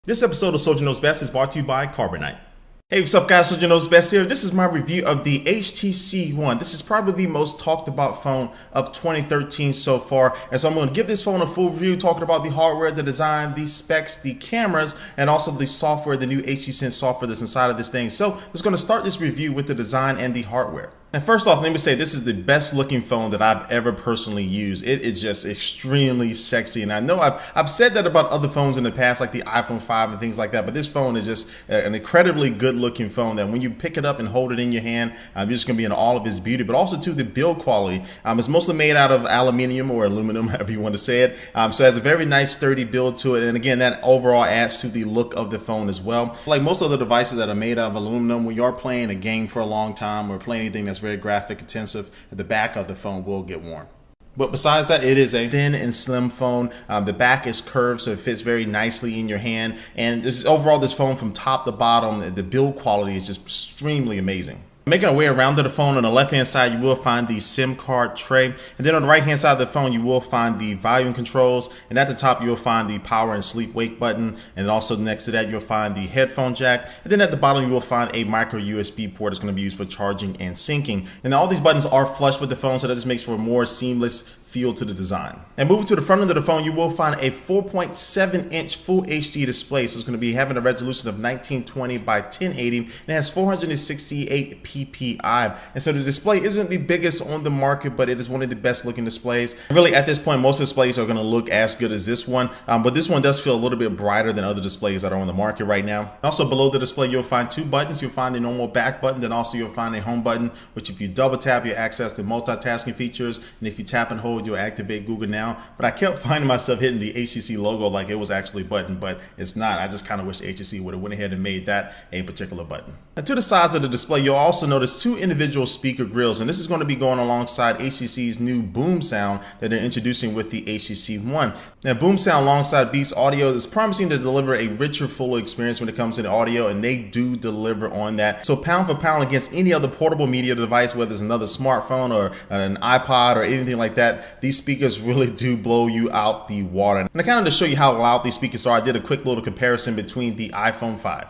This episode of Soldier Knows Best is brought to you by Carbonite. Hey, what's up guys, Soldier Knows Best here. This is my review of the HTC One. This is probably the most talked about phone of 2013 so far. And so I'm going to give this phone a full review, talking about the hardware, the design, the specs, the cameras, and also the software, the new HTC Sense software that's inside of this thing. So I'm just going to start this review with the design and the hardware. And first off, let me say this is the best looking phone that I've ever personally used. It is just extremely sexy. And I know I've said that about other phones in the past, like the iPhone 5 and things like that. But this phone is just an incredibly good looking phone that when you pick it up and hold it in your hand, you're just going to be in all of its beauty. But also too, the build quality. It's mostly made out of aluminum or aluminum, however you want to say it. So it has a very nice sturdy build to it. And again, that overall adds to the look of the phone as well. Like most other devices that are made out of aluminum, when you are playing a game for a long time or playing anything that's very graphic intensive, the back of the phone will get worn. But besides that, it is a thin and slim phone. The back is curved, so it fits very nicely in your hand. And overall, this phone from top to bottom, the build quality is just extremely amazing. Making our way around to the phone, on the left hand side you will find the SIM card tray, and then on the right hand side of the phone you will find the volume controls, and at the top you will find the power and sleep wake button, and also next to that you'll find the headphone jack, and then at the bottom you will find a micro USB port that's going to be used for charging and syncing. And all these buttons are flush with the phone, so that just makes for a more seamless feel to the design. And moving to the front end of the phone, you will find a 4.7-inch full HD display. So it's going to be having a resolution of 1920 by 1080 and it has 468 ppi. And so the display isn't the biggest on the market, but it is one of the best looking displays. Really, at this point, most displays are going to look as good as this one, but this one does feel a little bit brighter than other displays that are on the market right now. Also below the display, you'll find two buttons. You'll find the normal back button, then also you'll find a home button, which if you double tap, you access the multitasking features, and if you tap and hold, you'll activate Google Now. But I kept finding myself hitting the HTC logo like it was actually a button, but it's not. I just kind of wish HTC would have went ahead and made that a particular button. And to the sides of the display, you'll also notice two individual speaker grills, and this is going to be going alongside HTC's new Boom Sound that they're introducing with the HTC One. Now, Boom Sound alongside Beats Audio is promising to deliver a richer, fuller experience when it comes to the audio, and they do deliver on that. So pound for pound against any other portable media device, whether it's another smartphone or an iPod or anything like that, these speakers really do blow you out the water. And kind of to show you how loud these speakers are, I did a quick little comparison between the iPhone 5.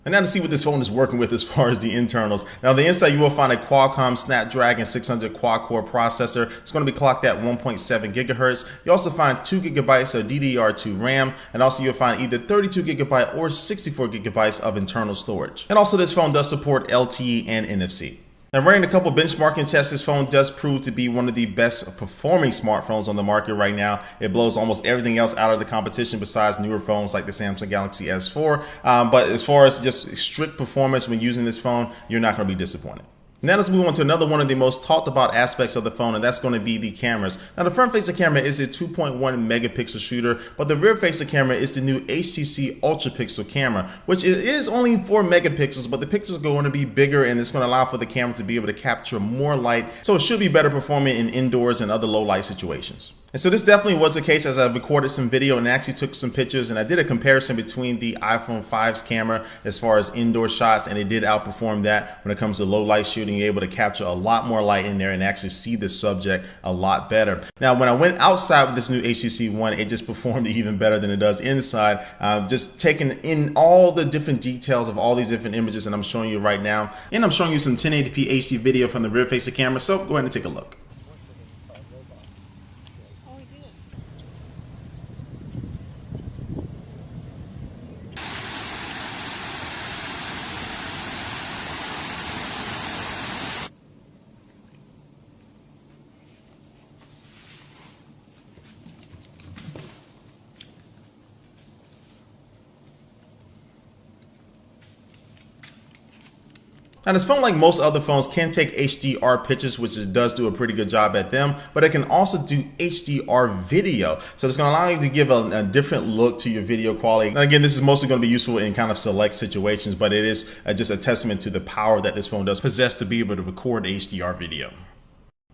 And now to see what this phone is working with as far as the internals. Now on the inside you will find a Qualcomm Snapdragon 600 quad-core processor. It's going to be clocked at 1.7 gigahertz. You also find 2 gigabytes of DDR2 RAM, and also you'll find either 32 gigabyte or 64 gigabytes of internal storage. And also this phone does support LTE and NFC. Now, running a couple benchmarking tests, this phone does prove to be one of the best performing smartphones on the market right now. It blows almost everything else out of the competition besides newer phones like the Samsung Galaxy S4. But as far as just strict performance when using this phone, you're not going to be disappointed. Now let's move on to another one of the most talked about aspects of the phone, and that's going to be the cameras. Now the front facing camera is a 2.1 megapixel shooter, but the rear facing camera is the new HTC Ultra Pixel camera, which is only 4 megapixels, but the pixels are going to be bigger and it's going to allow for the camera to be able to capture more light, so it should be better performing in indoors and other low light situations. And so this definitely was the case as I recorded some video and actually took some pictures, and I did a comparison between the iPhone 5's camera as far as indoor shots, and it did outperform that when it comes to low light shooting. You're able to capture a lot more light in there and actually see the subject a lot better. Now when I went outside with this new HTC One, it just performed even better than it does inside. Just taking in all the different details of all these different images, and I'm showing you right now. And I'm showing you some 1080p HD video from the rear facing camera, so go ahead and take a look. Now this phone, like most other phones, can take HDR pictures, which it does do a pretty good job at them, but it can also do HDR video. So it's going to allow you to give a different look to your video quality. And again, this is mostly going to be useful in kind of select situations, but it is just a testament to the power that this phone does possess to be able to record HDR video.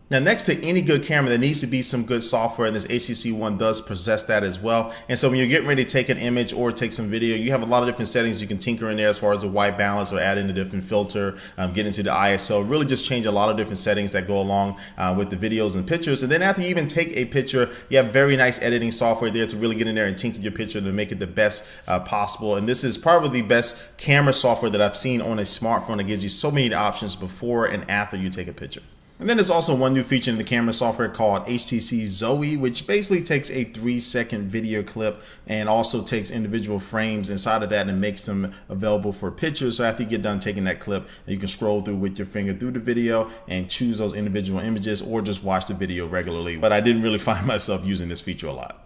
Now, next to any good camera, there needs to be some good software, and this HTC One does possess that as well. And so when you're getting ready to take an image or take some video, you have a lot of different settings you can tinker in there as far as the white balance or add in a different filter, get into the ISO, really just change a lot of different settings that go along with the videos and pictures. And then after you even take a picture, you have very nice editing software there to really get in there and tinker your picture to make it the best possible. And this is probably the best camera software that I've seen on a smartphone that gives you so many options before and after you take a picture. And then there's also one new feature in the camera software called HTC Zoe, which basically takes a 3-second video clip and also takes individual frames inside of that and makes them available for pictures. So after you get done taking that clip, you can scroll through with your finger through the video and choose those individual images or just watch the video regularly. But I didn't really find myself using this feature a lot.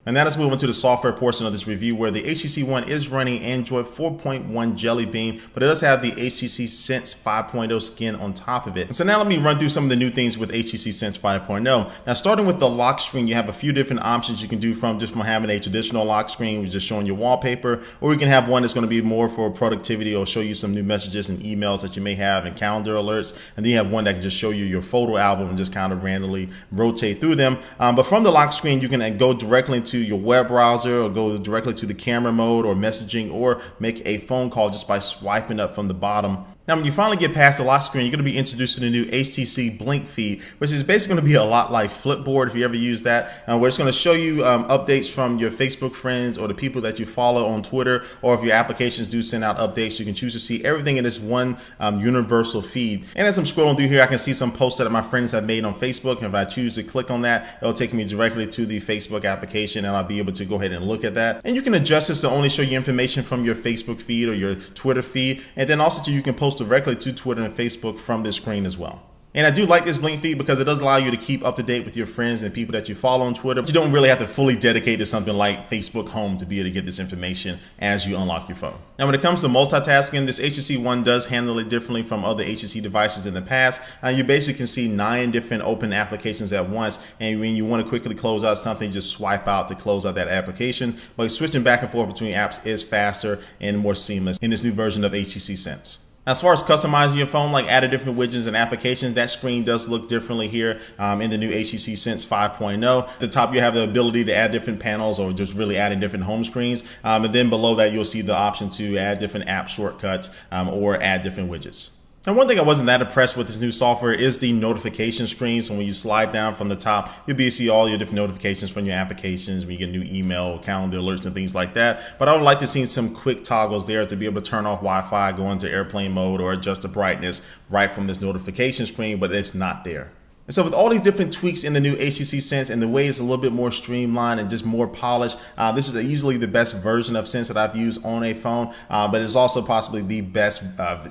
And now let's move on to the software portion of this review, where the HTC One is running Android 4.1 Jelly Bean, but it does have the HTC Sense 5.0 skin on top of it. And so now let me run through some of the new things with HTC Sense 5.0. Now, starting with the lock screen, you have a few different options you can do from having a traditional lock screen, which is just showing your wallpaper, or you can have one that's going to be more for productivity or show you some new messages and emails that you may have and calendar alerts. And then you have one that can just show you your photo album and just kind of randomly rotate through them. But from the lock screen, you can go directly into your web browser or go directly to the camera mode or messaging, or make a phone call just by swiping up from the bottom. Now, when you finally get past the lock screen, you're going to be introduced to the new HTC Blink feed, which is basically going to be a lot like Flipboard if you ever use that, where it's going to show you updates from your Facebook friends or the people that you follow on Twitter, or if your applications do send out updates, you can choose to see everything in this one universal feed. And as I'm scrolling through here, I can see some posts that my friends have made on Facebook, and if I choose to click on that, it'll take me directly to the Facebook application, and I'll be able to go ahead and look at that. And you can adjust this to only show you information from your Facebook feed or your Twitter feed, and then also you can post directly to Twitter and Facebook from this screen as well. And I do like this Blink feed because it does allow you to keep up to date with your friends and people that you follow on Twitter, but you don't really have to fully dedicate to something like Facebook Home to be able to get this information as you unlock your phone. Now, when it comes to multitasking, this HTC One does handle it differently from other HTC devices in the past. You basically can see 9 different open applications at once, and when you want to quickly close out something, just swipe out to close out that application. But switching back and forth between apps is faster and more seamless in this new version of HTC Sense. As far as customizing your phone, like adding different widgets and applications, that screen does look differently here in the new HTC Sense 5.0. At the top, you have the ability to add different panels or just really adding different home screens. And then below that, you'll see the option to add different app shortcuts or add different widgets. And one thing I wasn't that impressed with this new software is the notification screen. So when you slide down from the top, you'll be able to see all your different notifications from your applications when you get new email, calendar alerts, and things like that. But I would like to see some quick toggles there to be able to turn off Wi-Fi, go into airplane mode, or adjust the brightness right from this notification screen, but it's not there. And so with all these different tweaks in the new HTC Sense and the way it's a little bit more streamlined and just more polished, this is easily the best version of Sense that I've used on a phone, but it's also possibly the best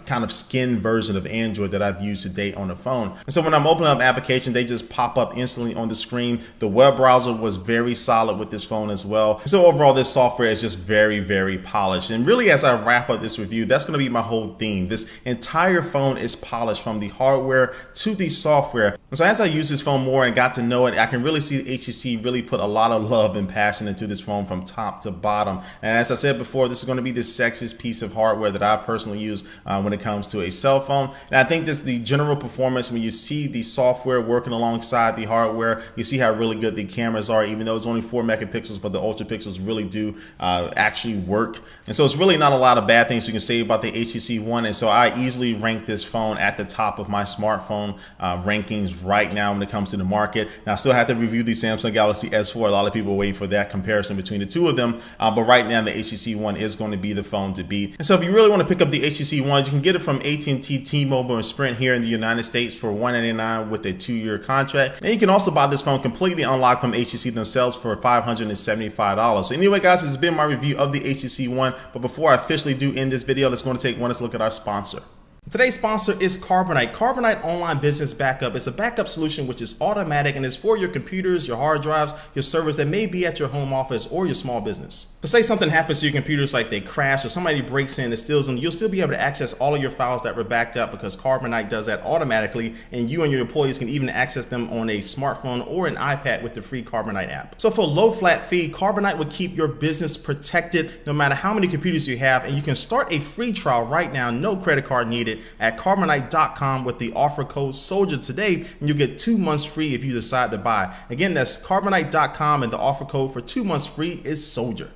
kind of skin version of Android that I've used to date on a phone. And so when I'm opening up applications, they just pop up instantly on the screen. The web browser was very solid with this phone as well. So overall, this software is just very, very polished. And really, as I wrap up this review, that's going to be my whole theme. This entire phone is polished from the hardware to the software. And so as I use this phone more and got to know it, I can really see HTC really put a lot of love and passion into this phone from top to bottom. And as I said before, this is going to be the sexiest piece of hardware that I personally use when it comes to a cell phone. And I think just the general performance, when you see the software working alongside the hardware, you see how really good the cameras are, even though it's only 4 megapixels, but the ultra pixels really do actually work. And so it's really not a lot of bad things you can say about the HTC One. And so I easily rank this phone at the top of my smartphone rankings right now when it comes to the market. Now, I still have to review the Samsung Galaxy S4. A lot of people are waiting for that comparison between the two of them. But right now, the HTC One is going to be the phone to beat. And so if you really want to pick up the HTC One, you can get it from AT&T, T-Mobile, and Sprint here in the United States for $199 with a 2-year contract. And you can also buy this phone completely unlocked from HTC themselves for $575. So anyway, guys, this has been my review of the HTC One. But before I officially do end this video, let's go and take one last look at our sponsor. Today's sponsor is Carbonite. Carbonite Online Business Backup is a backup solution which is automatic and is for your computers, your hard drives, your servers that may be at your home office or your small business. So say something happens to your computers, like they crash or somebody breaks in and steals them, you'll still be able to access all of your files that were backed up because Carbonite does that automatically, and you and your employees can even access them on a smartphone or an iPad with the free Carbonite app. So for a low flat fee, Carbonite will keep your business protected no matter how many computers you have, and you can start a free trial right now, no credit card needed, it at carbonite.com with the offer code SOLDIER today, and you'll get 2 months free if you decide to buy. Again, that's carbonite.com, and the offer code for 2 months free is SOLDIER.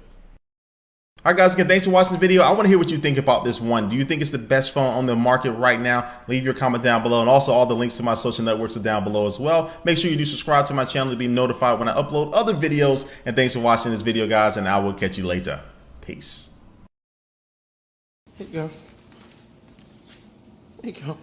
All right, guys, again, thanks for watching this video. I want to hear what you think about this one. Do you think it's the best phone on the market right now? Leave your comment down below, and also all the links to my social networks are down below as well. Make sure you do subscribe to my channel to be notified when I upload other videos. And thanks for watching this video, guys, and I will catch you later. Peace. Here you go. There you go.